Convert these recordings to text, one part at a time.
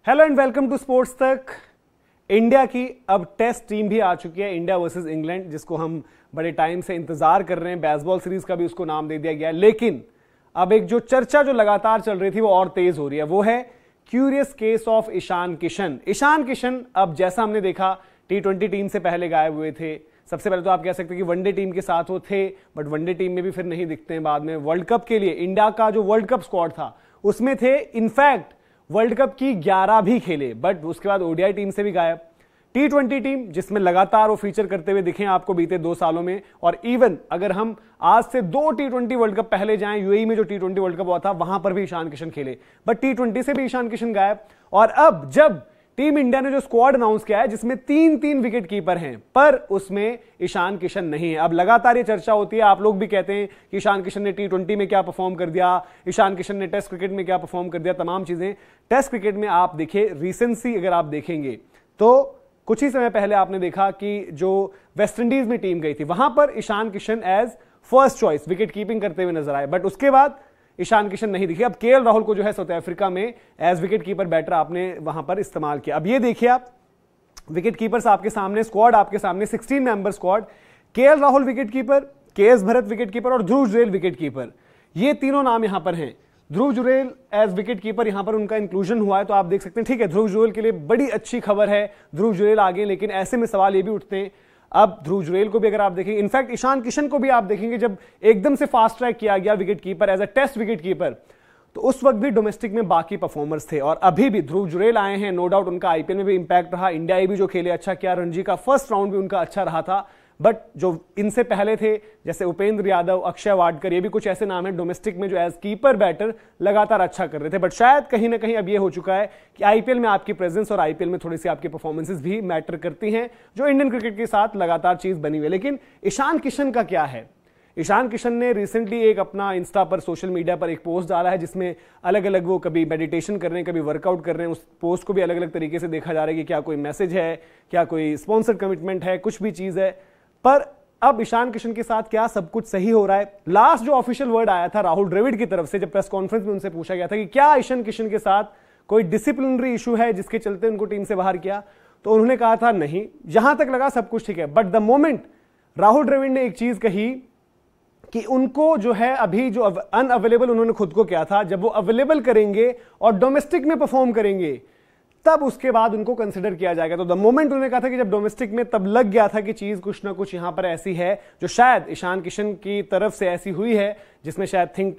Hello and welcome to Sports Tak. India की अब test team भी आ चुकी है, इंडिया वर्सेस इंग्लैंड, जिसको हम बड़े टाइम से इंतजार कर रहे हैं। बेसबॉल सीरीज का भी उसको नाम दे दिया गया है, लेकिन अब एक जो चर्चा जो लगातार चल रही थी वो और तेज हो रही है। वो है curious case of Ishan Kishan. Ishan Kishan अब जैसा हमने देखा T20 टीम से पहले गायब हुए थे। सबसे पहले तो आप कह सकते हैं कि वनडे टीम के साथ वो थे, बट वनडे टीम में भी फिर नहीं दिखते हैं। बाद में वर्ल्ड कप के लिए इंडिया का जो वर्ल्ड कप स्क्वाड था उसमें थे, इनफैक्ट वर्ल्ड कप की 11 भी खेले, बट उसके बाद ओडीआई टीम से भी गायब। T20 टीम जिसमें लगातार वो फीचर करते हुए दिखे आपको बीते 2 सालों में, और इवन अगर हम आज से 2 T20 वर्ल्ड कप पहले जाएं, यूएई में जो T20 वर्ल्ड कप हुआ था वहां पर भी ईशान किशन खेले, बट T20 से भी ईशान किशन गायब। और अब जब टीम इंडिया ने जो स्क्वाड अनाउंस किया है जिसमें 3-3 विकेट कीपर हैं, पर उसमें ईशान किशन नहीं है। अब लगातार ये चर्चा होती है, आप लोग भी कहते हैं कि ईशान किशन ने T20 में क्या परफॉर्म कर दिया, ईशान किशन ने टेस्ट क्रिकेट में क्या परफॉर्म कर दिया, तमाम चीजें। टेस्ट क्रिकेट में आप देखिए, रिसेंसी अगर आप देखेंगे तो कुछ ही समय पहले आपने देखा कि जो वेस्ट इंडीज में टीम गई थी वहां पर Ishan Kishan as first choice wicket keeping करते हुए नजर आए, बट उसके बाद ईशान किशन नहीं दिखे। अब केएल राहुल को जो है साउथ अफ्रीका में एज विकेट कीपर बैटर आपने वहां पर इस्तेमाल किया। अब ये देखिए, आप विकेट कीपर्स आपके सामने, स्क्वाड आपके सामने, 16 member squad. KL Rahul wicket keeper, KS Bharat wicket keeper और ध्रुव जुरेल विकेट कीपर, ये तीनों नाम यहां पर हैं। ध्रुव जुरेल एज विकेट कीपर यहां पर उनका इंक्लूजन हुआ है, तो आप देख सकते हैं, ठीक है, ध्रुव जुरेल के लिए बड़ी अच्छी खबर है, ध्रुव जुरेल आगे। लेकिन ऐसे में सवाल ये भी उठते हैं, अब ध्रुव जुरेल को भी अगर आप देखेंगे, इनफैक्ट ईशान किशन को भी आप देखेंगे, जब एकदम से फास्ट ट्रैक किया गया wicket keeper as a test wicket keeper, तो उस वक्त भी डोमेस्टिक में बाकी परफॉर्मर्स थे। और अभी भी ध्रुव जुरेल आए हैं, नो डाउट उनका आईपीएल में भी इंपैक्ट रहा, इंडिया भी जो खेले अच्छा किया, रणजी का फर्स्ट राउंड भी उनका अच्छा रहा था, बट जो इनसे पहले थे जैसे उपेंद्र यादव, अक्षय वाडकर, ये भी कुछ ऐसे नाम हैं डोमेस्टिक में जो एज कीपर बैटर लगातार अच्छा कर रहे थे। बट शायद कहीं ना कहीं अब ये हो चुका है कि आईपीएल में आपकी प्रेजेंस और आईपीएल में थोड़ी सी आपकी परफॉर्मेंसेस भी मैटर करती हैं, जो इंडियन क्रिकेट के साथ लगातार चीज बनी हुई है। लेकिन ईशान किशन का क्या है? ईशान किशन ने रिसेंटली एक अपना इंस्टा पर, सोशल मीडिया पर एक पोस्ट डाला है जिसमें अलग अलग वो कभी मेडिटेशन कर रहे हैं, कभी वर्कआउट कर रहे हैं। उस पोस्ट को भी अलग अलग तरीके से देखा जा रहा है कि क्या कोई मैसेज है, क्या कोई स्पॉन्सर्ड कमिटमेंट है, कुछ भी चीज है। पर अब ईशान किशन के साथ क्या सब कुछ सही हो रहा है? लास्ट जो ऑफिशियल वर्ड आया था राहुल द्रविड़ की तरफ से, जब प्रेस कॉन्फ्रेंस में उनसे पूछा गया था कि क्या ईशान किशन के साथ कोई डिसिप्लिनरी इशू है जिसके चलते उनको टीम से बाहर किया, तो उन्होंने कहा था नहीं, यहां तक लगा सब कुछ ठीक है। But the moment Rahul Dravid ने एक चीज कही कि उनको जो है अभी जो अनअवेलेबल उन्होंने खुद को किया था, जब वो अवेलेबल करेंगे और डोमेस्टिक में परफॉर्म करेंगे तब उसके बाद उनको कंसिडर किया जाएगा। तो द मोमेंट उन्होंने कहा था कि जब डोमेस्टिक में, तब लग गया था कि चीज कुछ ना कुछ यहां पर ऐसी है जो शायद ईशान किशन की तरफ से ऐसी हुई है, जिसमें शायद थिंक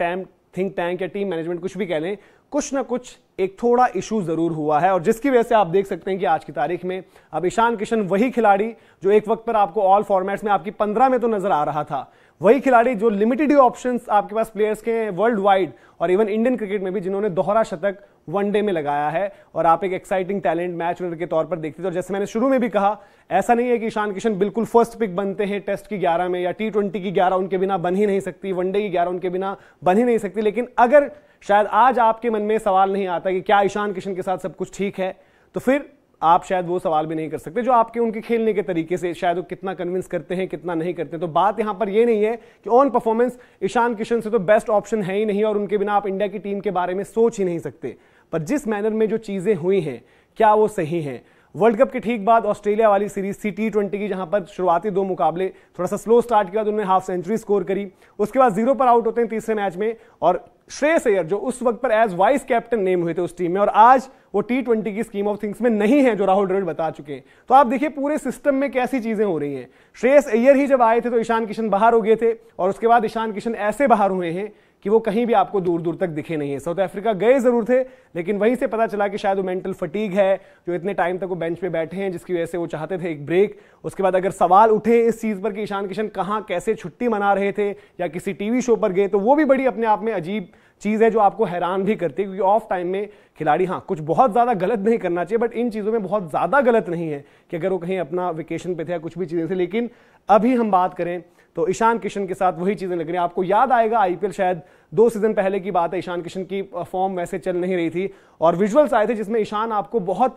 टैंक या टीम मैनेजमेंट कुछ भी कह लें, कुछ ना कुछ एक थोड़ा इशू जरूर हुआ है। और जिसकी वजह से आप देख सकते हैं कि आज की तारीख में अब ईशान किशन वही खिलाड़ी जो एक वक्त पर आपको ऑल फॉर्मेट्स में आपकी 15 में तो नजर आ रहा था, वही खिलाड़ी जो लिमिटेड ही ऑप्शंस आपके पास प्लेयर्स के वर्ल्ड वाइड और इवन इंडियन क्रिकेट में भी, जिन्होंने दोहरा शतक वनडे में लगाया है, और आप एक एक्साइटिंग टैलेंट मैच विनर के तौर पर देखते थे। और जैसे मैंने शुरू में भी कहा, ऐसा नहीं है कि ईशान किशन बिल्कुल फर्स्ट पिक बनते हैं टेस्ट की 11 में, या T20 की 11 उनके बिना बन ही नहीं सकती, वनडे की 11 उनके बिना बन ही नहीं सकती। लेकिन अगर शायद आज आपके मन में सवाल नहीं आता कि क्या ईशान किशन के साथ सब कुछ ठीक है, तो फिर आप शायद वो सवाल भी नहीं कर सकते जो आपके उनके खेलने के तरीके से, शायद वो कितना कन्विंस करते हैं, कितना नहीं करते। तो बात यहां पर ये नहीं है कि ऑन परफॉर्मेंस ईशान किशन से तो बेस्ट ऑप्शन है ही नहीं, और उनके बिना आप इंडिया की टीम के बारे में सोच ही नहीं सकते। पर जिस मैनर में जो चीजें हुई हैं, क्या वो सही हैं? वर्ल्ड कप के ठीक बाद ऑस्ट्रेलिया वाली सीरीज थी T20 की, जहां पर शुरुआती 2 मुकाबले थोड़ा सा स्लो स्टार्ट किया, तो उन्होंने हाफ सेंचुरी स्कोर करी, उसके बाद 0 पर आउट होते हैं तीसरे मैच में, और श्रेयस अय्यर जो उस वक्त पर एज वाइस कैप्टन नेम हुए थे उस टीम में, और आज वो T20 की स्कीम ऑफ थिंग्स में नहीं है, जो राहुल द्रविड़ बता चुके हैं। तो आप देखिए पूरे सिस्टम में कैसी चीजें हो रही हैं। श्रेयस अय्यर ही जब आए थे तो ईशान किशन बाहर हो गए थे, और उसके बाद ईशान किशन ऐसे बाहर हुए हैं कि वो कहीं भी आपको दूर दूर तक दिखे नहीं है। साउथ अफ्रीका गए जरूर थे, लेकिन वहीं से पता चला कि शायद वो मेंटल फटीग है, जो इतने टाइम तक वो बेंच पे बैठे हैं, जिसकी वजह से वो चाहते थे एक ब्रेक। उसके बाद अगर सवाल उठे इस चीज पर कि ईशान किशन कहां कैसे छुट्टी मना रहे थे या किसी टीवी शो पर गए, तो वो भी बड़ी अपने आप में अजीब चीज है जो आपको हैरान भी करती है, क्योंकि ऑफ टाइम में खिलाड़ी, हाँ कुछ बहुत ज्यादा गलत नहीं करना चाहिए, बट इन चीजों में बहुत ज्यादा गलत नहीं है कि अगर वो कहीं अपना वेकेशन पे थे या कुछ भी चीजें थी। लेकिन अभी हम बात करें तो ईशान किशन के साथ वही चीजें लग रही हैं। आपको याद आएगा आईपीएल शायद 2 सीजन पहले की बात है, ईशान किशन की फॉर्म वैसे चल नहीं रही थी, और विजुअल्स आए थे जिसमें ईशान आपको बहुत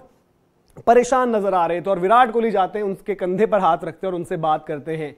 परेशान नजर आ रहे थे, और विराट कोहली जाते हैं उनके कंधे पर हाथ रखते हैं और उनसे बात करते हैं।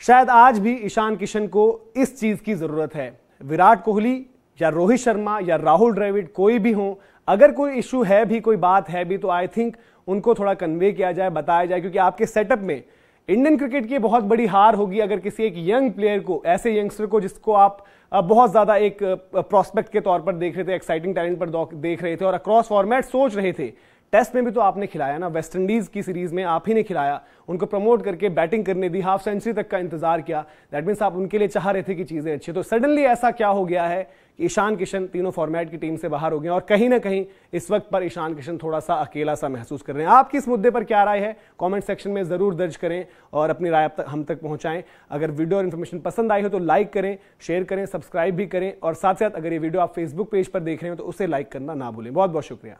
शायद आज भी ईशान किशन को इस चीज की जरूरत है। विराट कोहली या रोहित शर्मा या राहुल द्रविड़ कोई भी हो, अगर कोई इशू है भी, कोई बात है भी, तो आई थिंक उनको थोड़ा कन्वे किया जाए, बताया जाए, क्योंकि आपके सेटअप में इंडियन क्रिकेट की बहुत बड़ी हार होगी अगर किसी एक यंग प्लेयर को, ऐसे यंगस्टर को जिसको आप बहुत ज्यादा एक प्रोस्पेक्ट के तौर पर देख रहे थे, एक्साइटिंग टैलेंट पर देख रहे थे और अक्रॉस फॉर्मेट सोच रहे थे। टेस्ट में भी तो आपने खिलाया ना, वेस्ट इंडीज की सीरीज में आप ही ने खिलाया, उनको प्रमोट करके बैटिंग करने दी, हाफ सेंचुरी तक का इंतजार किया। दैट मीन्स आप उनके लिए चाह रहे थे कि चीजें अच्छी। तो सडनली ऐसा क्या हो गया है कि ईशान किशन तीनों फॉर्मेट की टीम से बाहर हो गए और कहीं ना कहीं इस वक्त पर ईशान किशन थोड़ा सा अकेला सा महसूस कर रहे हैं। आपकी इस मुद्दे पर क्या राय है, कमेंट सेक्शन में जरूर दर्ज करें और अपनी राय हम तक पहुंचाएं। अगर वीडियो और इन्फॉर्मेशन पसंद आई हो तो लाइक करें, शेयर करें, सब्सक्राइब भी करें और साथ साथ अगर ये वीडियो आप फेसबुक पेज पर देख रहे हो तो उसे लाइक करना ना भूलें। बहुत बहुत शुक्रिया।